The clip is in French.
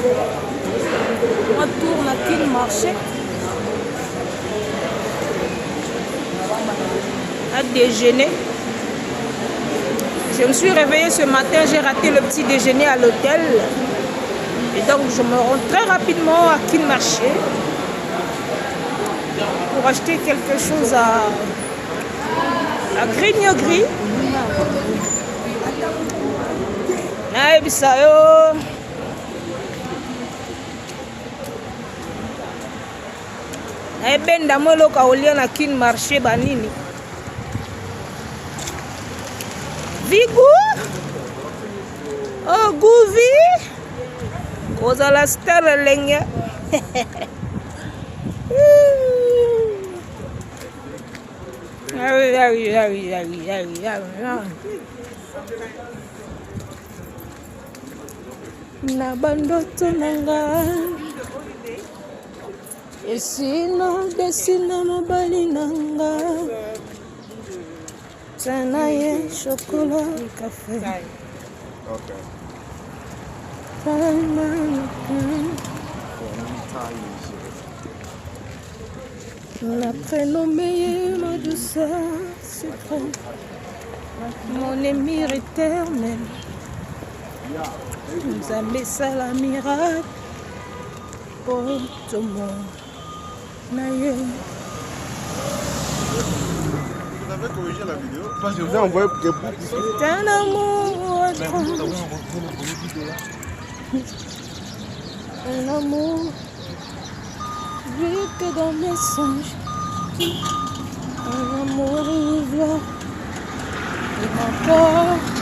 On tourne à King Marché. À déjeuner. Je me suis réveillée ce matin, j'ai raté le petit déjeuner à l'hôtel. Et donc je me rends très rapidement à King Marché pour acheter quelque chose à Grignoterie. Naïb Sayo. Benda molo kaolia na King Marché banini. Vigu. Oh Gouvi. Koza la star lenga. Na bandoto nanga esina desina mobali nanga tana ye chocolat café. Okay. La prénommée ma douceur suprême, mon émir éternel. Nous a mis ça la miracle pour tout le monde. Vous avez corrigé la vidéo parce que je vous ai envoyé des bouts. C'est un amour étrange. Un amour vu que dans mes songes. Un amour ivoire qui m'emporte.